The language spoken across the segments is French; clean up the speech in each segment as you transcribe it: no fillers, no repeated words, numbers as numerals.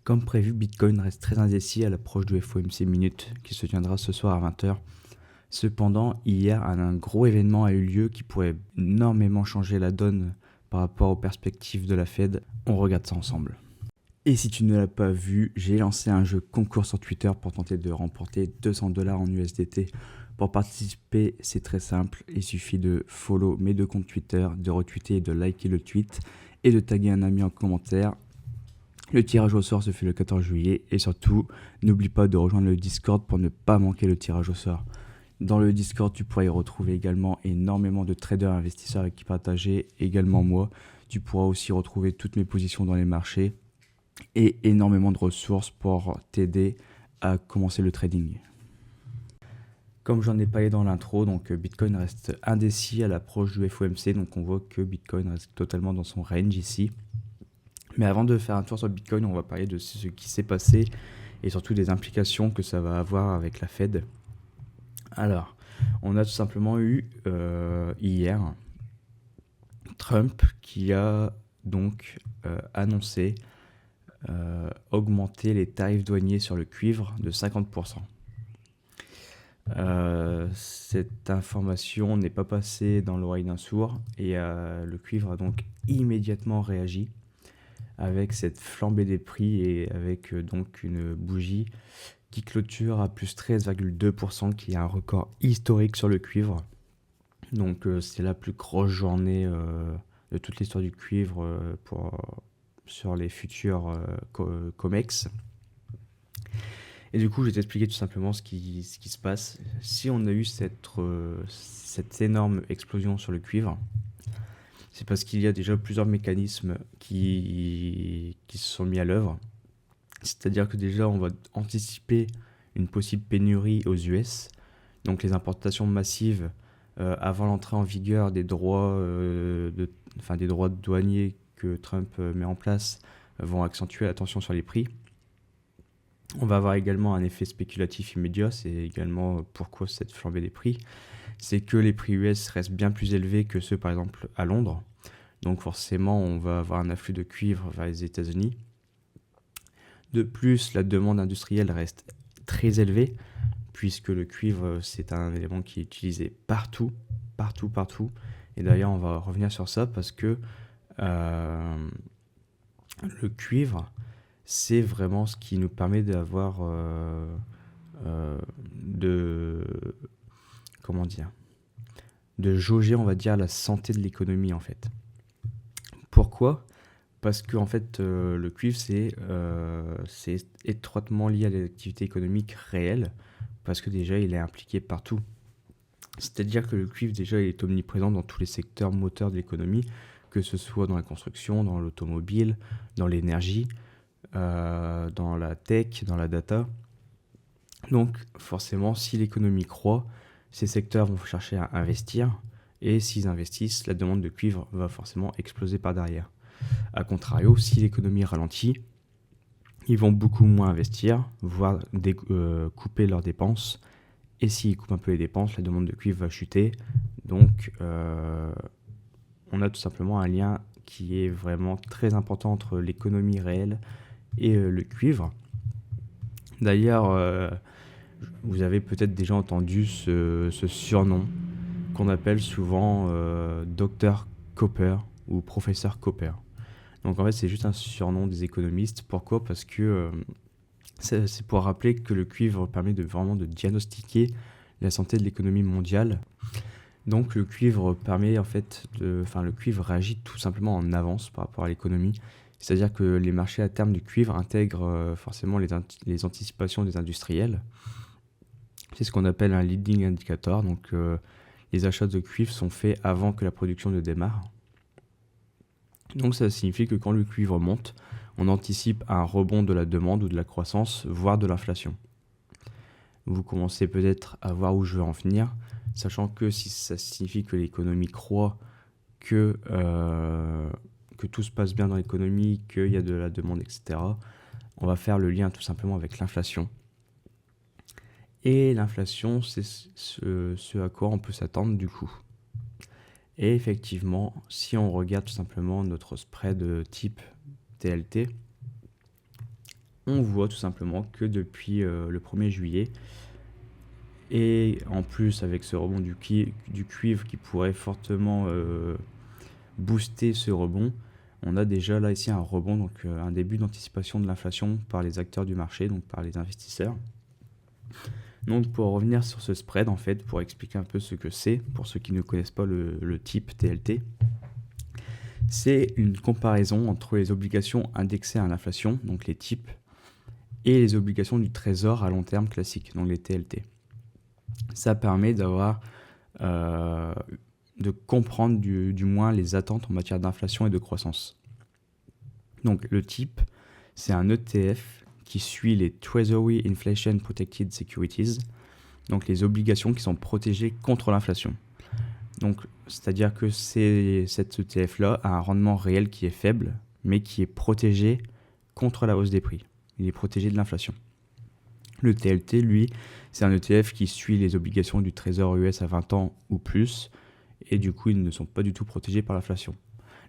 Comme prévu, Bitcoin reste très indécis à l'approche du FOMC Minute qui se tiendra ce soir à 20h. Cependant, hier, un gros événement a eu lieu qui pourrait énormément changer la donne par rapport aux perspectives de la Fed. On regarde ça ensemble. Et si tu ne l'as pas vu, j'ai lancé un jeu concours sur Twitter pour tenter de remporter 200$ en USDT. Pour participer, c'est très simple. Il suffit de follow mes 2 comptes Twitter, de retweeter et de liker le tweet et de taguer un ami en commentaire. Le tirage au sort se fait le 14 juillet et surtout, n'oublie pas de rejoindre le Discord pour ne pas manquer le tirage au sort. Dans le Discord, tu pourras y retrouver également énormément de traders investisseurs avec qui partager, également moi. Tu pourras aussi retrouver toutes mes positions dans les marchés et énormément de ressources pour t'aider à commencer le trading. Comme j'en ai parlé dans l'intro, donc Bitcoin reste indécis à l'approche du FOMC, donc on voit que Bitcoin reste totalement dans son range ici. Mais avant de faire un tour sur Bitcoin, on va parler de ce qui s'est passé et surtout des implications que ça va avoir avec la Fed. Alors, on a tout simplement eu hier Trump qui a donc annoncé augmenter les tarifs douaniers sur le cuivre de 50%. Cette information n'est pas passée dans l'oreille d'un sourd et le cuivre a donc immédiatement réagi avec cette flambée des prix et avec donc une bougie qui clôture à plus 13,2%, qui est un record historique sur le cuivre. Donc c'est la plus grosse journée de toute l'histoire du cuivre sur les futurs COMEX. Et du coup, je vais t'expliquer tout simplement ce qui se passe. Si on a eu cette énorme explosion sur le cuivre, c'est parce qu'il y a déjà plusieurs mécanismes qui se sont mis à l'œuvre. C'est-à-dire que déjà, on va anticiper une possible pénurie aux US. Donc les importations massives avant l'entrée en vigueur des droits, des droits douaniers que Trump met en place vont accentuer la tension sur les prix. On va avoir également un effet spéculatif immédiat, c'est également pourquoi cette flambée des prix. C'est que les prix US restent bien plus élevés que ceux par exemple à Londres. Donc forcément, on va avoir un afflux de cuivre vers les États-Unis. De plus, la demande industrielle reste très élevée, puisque le cuivre, c'est un élément qui est utilisé partout. Et d'ailleurs, on va revenir sur ça parce que le cuivre, c'est vraiment ce qui nous permet d'avoir de jauger, on va dire, la santé de l'économie en fait. Pourquoi ? Parce que en fait, le cuivre, c'est étroitement lié à l'activité économique réelle, parce que déjà, il est impliqué partout. C'est-à-dire que le cuivre, déjà, il est omniprésent dans tous les secteurs moteurs de l'économie, que ce soit dans la construction, dans l'automobile, dans l'énergie, dans la tech, dans la data. Donc, forcément, si l'économie croît, ces secteurs vont chercher à investir, et s'ils investissent, la demande de cuivre va forcément exploser par derrière. A contrario, si l'économie ralentit, ils vont beaucoup moins investir, voire couper leurs dépenses. Et s'ils coupent un peu les dépenses, la demande de cuivre va chuter. Donc, on a tout simplement un lien qui est vraiment très important entre l'économie réelle et le cuivre. D'ailleurs, vous avez peut-être déjà entendu ce surnom qu'on appelle souvent Dr Copper ou Professeur Copper. Donc en fait, c'est juste un surnom des économistes. Pourquoi ? Parce que c'est pour rappeler que le cuivre permet vraiment de diagnostiquer la santé de l'économie mondiale. Donc le cuivre permet en fait le cuivre réagit tout simplement en avance par rapport à l'économie. C'est-à-dire que les marchés à terme du cuivre intègrent forcément les anticipations des industriels. C'est ce qu'on appelle un leading indicator. Donc les achats de cuivre sont faits avant que la production ne démarre. Donc ça signifie que quand le cuivre monte, on anticipe un rebond de la demande ou de la croissance, voire de l'inflation. Vous commencez peut-être à voir où je veux en venir, sachant que si ça signifie que l'économie croît, que tout se passe bien dans l'économie, qu'il y a de la demande, etc., on va faire le lien tout simplement avec l'inflation. Et l'inflation, c'est ce à quoi on peut s'attendre du coup. Et effectivement, si on regarde tout simplement notre spread type TLT, on voit tout simplement que depuis le 1er juillet, et en plus avec ce rebond du cuivre qui pourrait fortement booster ce rebond, on a déjà là ici un rebond, donc un début d'anticipation de l'inflation par les acteurs du marché, donc par les investisseurs. Donc pour revenir sur ce spread, en fait, pour expliquer un peu ce que c'est, pour ceux qui ne connaissent pas le type TLT, c'est une comparaison entre les obligations indexées à l'inflation, donc les types, et les obligations du trésor à long terme classique, donc les TLT. Ça permet d'avoir, de comprendre du moins les attentes en matière d'inflation et de croissance. Donc le type, c'est un ETF qui suit les Treasury Inflation Protected Securities, donc les obligations qui sont protégées contre l'inflation. Donc, c'est-à-dire que cet ETF-là a un rendement réel qui est faible, mais qui est protégé contre la hausse des prix. Il est protégé de l'inflation. Le TLT, lui, c'est un ETF qui suit les obligations du Trésor US à 20 ans ou plus, et du coup, ils ne sont pas du tout protégés par l'inflation.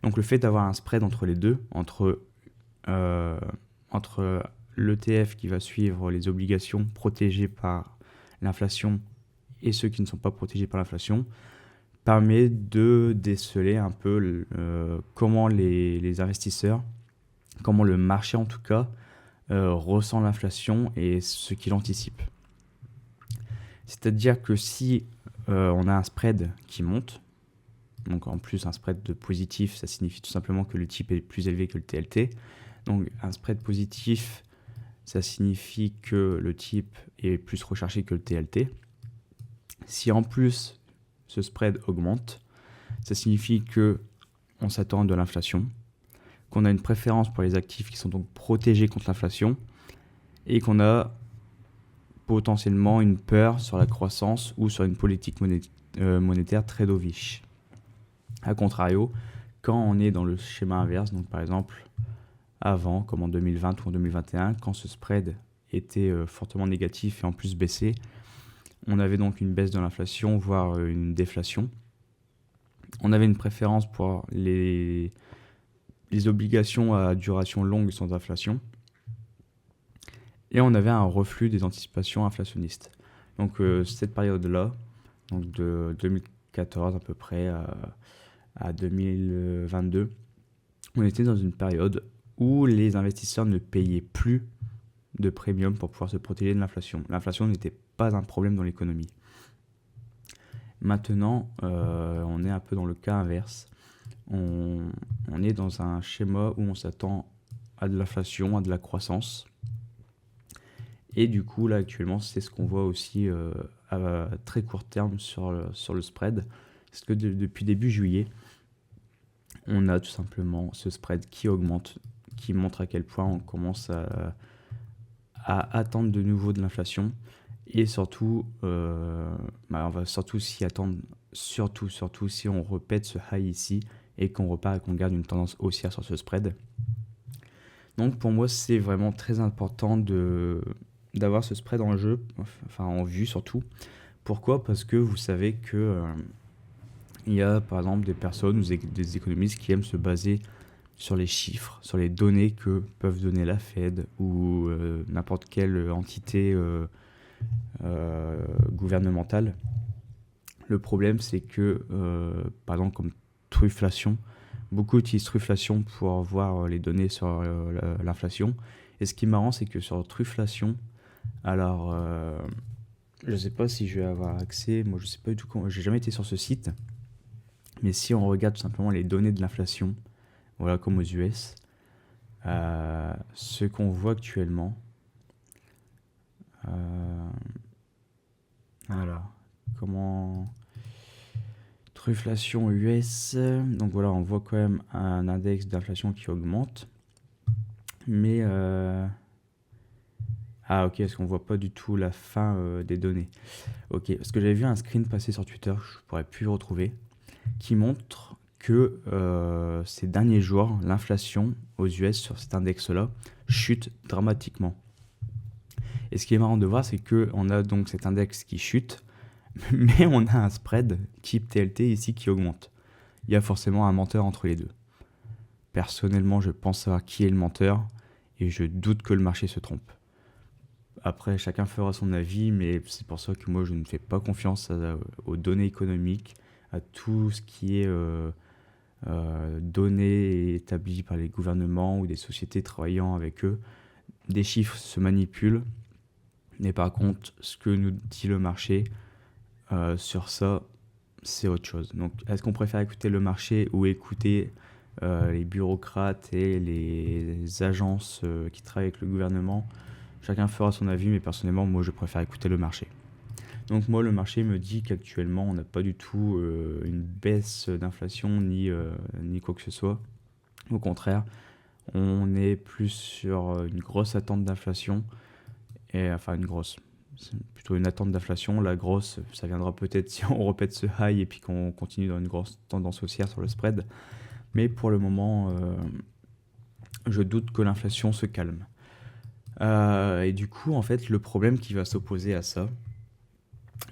Donc, le fait d'avoir un spread entre les deux, entre l'ETF qui va suivre les obligations protégées par l'inflation et ceux qui ne sont pas protégés par l'inflation, permet de déceler un peu comment les investisseurs, comment le marché en tout cas, ressent l'inflation et ce qu'il anticipe. C'est-à-dire que si on a un spread qui monte, donc en plus un spread de positif, ça signifie tout simplement que le type est plus élevé que le TLT. Donc un spread positif, ça signifie que le type est plus recherché que le TLT. Si en plus ce spread augmente, ça signifie que on s'attend à de l'inflation, qu'on a une préférence pour les actifs qui sont donc protégés contre l'inflation et qu'on a potentiellement une peur sur la croissance ou sur une politique monétaire très dovish. A contrario, quand on est dans le schéma inverse, donc par exemple avant, comme en 2020 ou en 2021, quand ce spread était fortement négatif et en plus baissé, on avait donc une baisse de l'inflation, voire une déflation. On avait une préférence pour les obligations à duration longue sans inflation. Et on avait un reflux des anticipations inflationnistes. Donc cette période-là, donc de 2014 à peu près à 2022, on était dans une période où les investisseurs ne payaient plus de premium pour pouvoir se protéger de l'inflation. L'inflation n'était pas un problème dans l'économie. Maintenant, on est un peu dans le cas inverse. On est dans un schéma où on s'attend à de l'inflation, à de la croissance. Et du coup, là, actuellement, c'est ce qu'on voit aussi à très court terme sur le spread. Parce que depuis début juillet, on a tout simplement ce spread qui augmente, qui montre à quel point on commence à attendre de nouveau de l'inflation. Et surtout, on va surtout s'y attendre, surtout si on répète ce high ici et qu'on repart et qu'on garde une tendance haussière sur ce spread. Donc pour moi, c'est vraiment très important d'avoir ce spread en jeu, enfin en vue surtout. Pourquoi ? Parce que vous savez que il y a par exemple des personnes ou des économistes qui aiment se baser sur les chiffres, sur les données que peuvent donner la Fed ou n'importe quelle entité gouvernementale. Le problème, c'est que, par exemple, comme Trufflation, beaucoup utilisent Trufflation pour voir les données sur l'inflation. Et ce qui est marrant, c'est que sur Trufflation, alors, je ne sais pas si je vais avoir accès, moi je ne sais pas du tout comment, j'ai jamais été sur ce site, mais si on regarde tout simplement les données de l'inflation, voilà, comme aux US, ce qu'on voit actuellement, alors, comment... Trufflation US, donc voilà, on voit quand même un index d'inflation qui augmente, mais ah ok, parce qu'on voit pas du tout la fin des données. Ok, parce que j'avais vu un screen passer sur Twitter, je pourrais plus le retrouver, qui montre que ces derniers jours, l'inflation aux US sur cet index-là chute dramatiquement. Et ce qui est marrant de voir, c'est qu'on a donc cet index qui chute, mais on a un spread type TLT ici qui augmente. Il y a forcément un menteur entre les deux. Personnellement, je pense savoir qui est le menteur, et je doute que le marché se trompe. Après, chacun fera son avis, mais c'est pour ça que moi, je ne fais pas confiance aux données économiques, à tout ce qui est données et établies par les gouvernements ou des sociétés travaillant avec eux. Des chiffres se manipulent, mais par contre, ce que nous dit le marché sur ça, c'est autre chose. Donc, est-ce qu'on préfère écouter le marché ou écouter les bureaucrates et les agences qui travaillent avec le gouvernement? Chacun fera son avis, mais personnellement, moi, je préfère écouter le marché. Donc moi, le marché me dit qu'actuellement, on n'a pas du tout une baisse d'inflation ni quoi que ce soit. Au contraire, on est plus sur une grosse attente d'inflation. Enfin, une grosse. C'est plutôt une attente d'inflation. La grosse, ça viendra peut-être si on répète ce high et puis qu'on continue dans une grosse tendance haussière sur le spread. Mais pour le moment, je doute que l'inflation se calme. Et du coup, en fait, le problème qui va s'opposer à ça,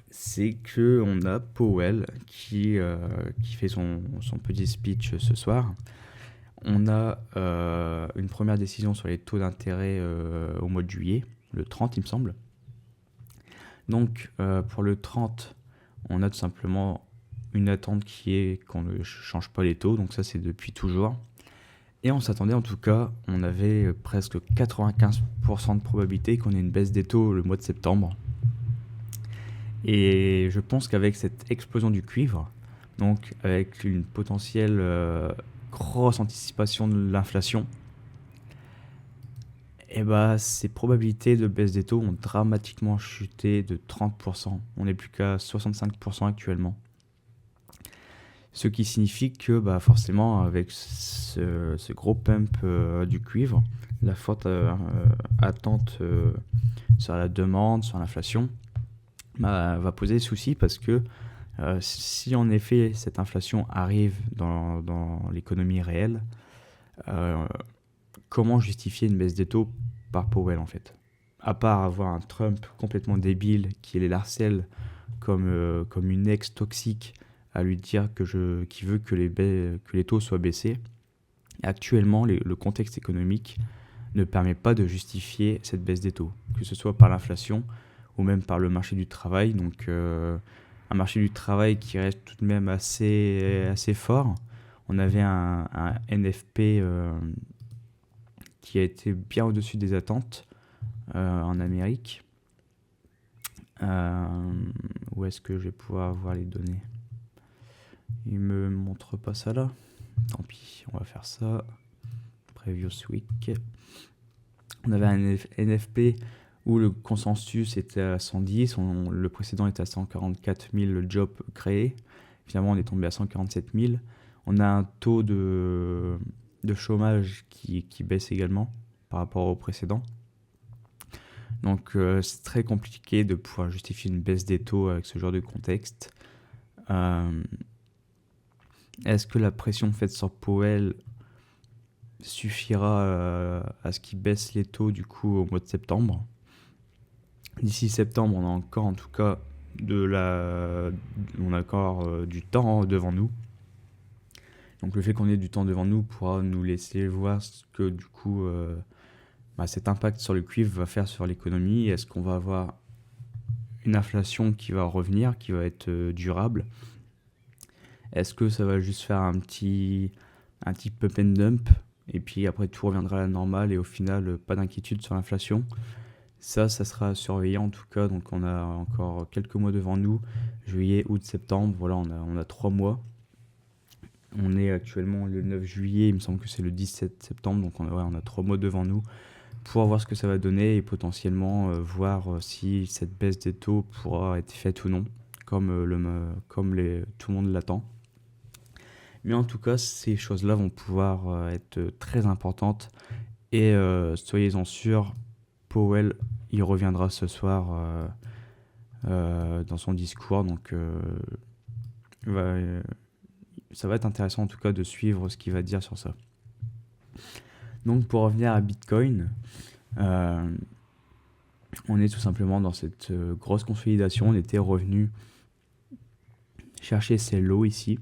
c'est que on a Powell qui fait son petit speech ce soir. On a une première décision sur les taux d'intérêt au mois de juillet, le 30 il me semble. Donc pour le 30, on a tout simplement une attente qui est qu'on ne change pas les taux, donc ça c'est depuis toujours. Et on s'attendait en tout cas, on avait presque 95% de probabilité qu'on ait une baisse des taux le mois de septembre. Et je pense qu'avec cette explosion du cuivre, donc avec une potentielle grosse anticipation de l'inflation, et bah, ces probabilités de baisse des taux ont dramatiquement chuté de 30%. On n'est plus qu'à 65% actuellement. Ce qui signifie que bah, forcément, avec ce gros pump du cuivre, la forte attente sur la demande, sur l'inflation, va poser des soucis parce que si en effet cette inflation arrive dans l'économie réelle, comment justifier une baisse des taux par Powell en fait? À part avoir un Trump complètement débile qui les harcèle comme une ex toxique à lui dire qu'il veut que les taux soient baissés. Et actuellement, le contexte économique ne permet pas de justifier cette baisse des taux, que ce soit par l'inflation ou même par le marché du travail. Donc un marché du travail qui reste tout de même assez fort. On avait un NFP qui a été bien au-dessus des attentes en Amérique. Où est-ce que je vais pouvoir voir les données? Il me montre pas ça là. Tant pis, on va faire ça. Previous week. On avait un NFP où le consensus était à 110, le précédent était à 144 000 jobs créés. Finalement, on est tombé à 147 000. On a un taux de chômage qui baisse également par rapport au précédent. Donc, c'est très compliqué de pouvoir justifier une baisse des taux avec ce genre de contexte. Est-ce que la pression faite sur Powell suffira à ce qu'il baisse les taux du coup au mois de septembre? D'ici septembre, on a encore en tout cas du temps devant nous. Donc le fait qu'on ait du temps devant nous pourra nous laisser voir ce que du coup cet impact sur le cuivre va faire sur l'économie. Est-ce qu'on va avoir une inflation qui va revenir, qui va être durable? Est-ce que ça va juste faire un petit pump and dump et puis après tout reviendra à la normale et au final pas d'inquiétude sur l'inflation? Ça sera surveillé en tout cas. Donc on a encore quelques mois devant nous, juillet, août, septembre. Voilà, on a 3 mois. On est actuellement le 9 juillet, il me semble que c'est le 17 septembre, donc on a 3 mois devant nous pour voir ce que ça va donner et potentiellement voir si cette baisse des taux pourra être faite ou non, comme tout le monde l'attend. Mais en tout cas, ces choses-là vont pouvoir être très importantes et soyez-en sûrs, Powell, il reviendra ce soir dans son discours, donc ça va être intéressant en tout cas de suivre ce qu'il va dire sur ça. Donc pour revenir à Bitcoin, on est tout simplement dans cette grosse consolidation. On était revenu chercher ces lows ici.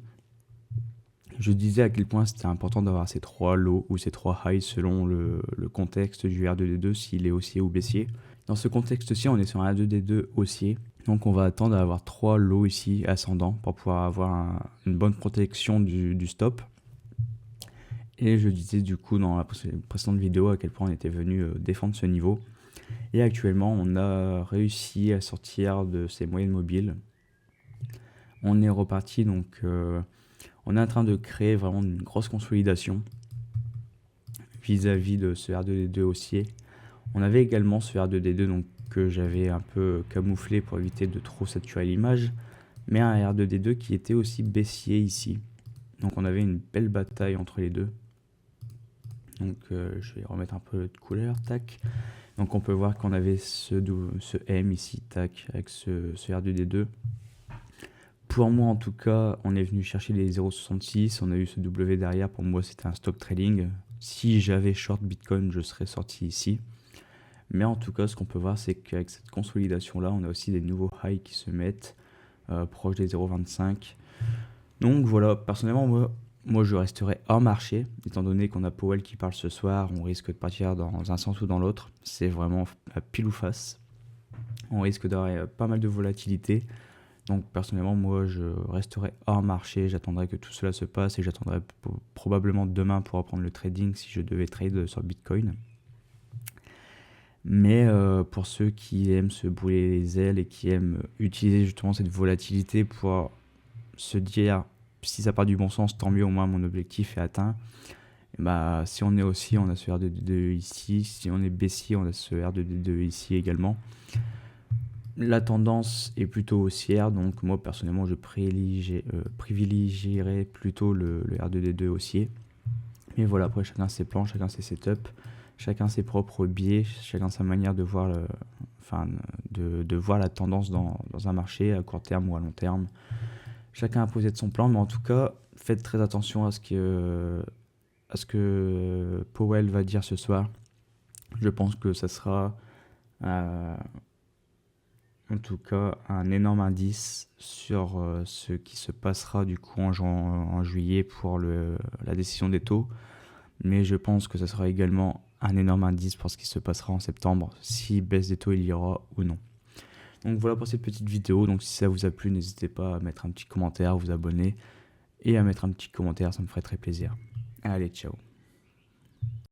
Je disais à quel point c'était important d'avoir ces 3 lows ou ces 3 highs selon le contexte du R2D2, s'il est haussier ou baissier. Dans ce contexte-ci, on est sur un R2D2 haussier, donc on va attendre à avoir 3 lows ici ascendants pour pouvoir avoir une bonne protection du stop. Et je disais du coup dans la précédente vidéo à quel point on était venu défendre ce niveau. Et actuellement, on a réussi à sortir de ces moyennes mobiles. On est reparti, donc on est en train de créer vraiment une grosse consolidation vis-à-vis de ce R2D2 haussier. On avait également ce R2D2 donc, que j'avais un peu camouflé pour éviter de trop saturer l'image, mais un R2D2 qui était aussi baissier ici. Donc on avait une belle bataille entre les deux. Donc je vais remettre un peu de couleur, tac. Donc on peut voir qu'on avait ce M ici, tac, avec ce R2D2. Pour moi en tout cas, on est venu chercher les 0,66, on a eu ce W derrière, pour moi c'était un stop trading. Si j'avais short Bitcoin, je serais sorti ici. Mais en tout cas, ce qu'on peut voir, c'est qu'avec cette consolidation-là, on a aussi des nouveaux highs qui se mettent proches des 0,25. Donc voilà, personnellement, moi je resterai hors marché, étant donné qu'on a Powell qui parle ce soir, on risque de partir dans un sens ou dans l'autre. C'est vraiment à pile ou face. On risque d'avoir pas mal de volatilité. Donc personnellement, moi je resterai hors marché, j'attendrai que tout cela se passe et j'attendrai probablement demain pour reprendre le trading si je devais trade sur Bitcoin. Mais pour ceux qui aiment se brûler les ailes et qui aiment utiliser justement cette volatilité pour se dire si ça part du bon sens, tant mieux, au moins mon objectif est atteint. Et bah, si on est haussier, on a ce R2D2 ici. Si on est baissier, on a ce R2D2 ici également. La tendance est plutôt haussière, donc moi personnellement je privilégierais plutôt le R2D2 haussier. Mais voilà, après chacun ses plans, chacun ses setups, chacun ses propres biais, chacun sa manière de voir, de voir la tendance dans un marché à court terme ou à long terme. Chacun a posé de son plan, mais en tout cas, faites très attention à ce que Powell va dire ce soir. Je pense que ça sera en tout cas un énorme indice sur ce qui se passera du coup en juillet pour la décision des taux. Mais je pense que ça sera également un énorme indice pour ce qui se passera en septembre, si baisse des taux il y aura ou non. Donc voilà pour cette petite vidéo. Donc si ça vous a plu, n'hésitez pas à mettre un petit commentaire, vous abonner et à mettre un petit commentaire, ça me ferait très plaisir. Allez, ciao.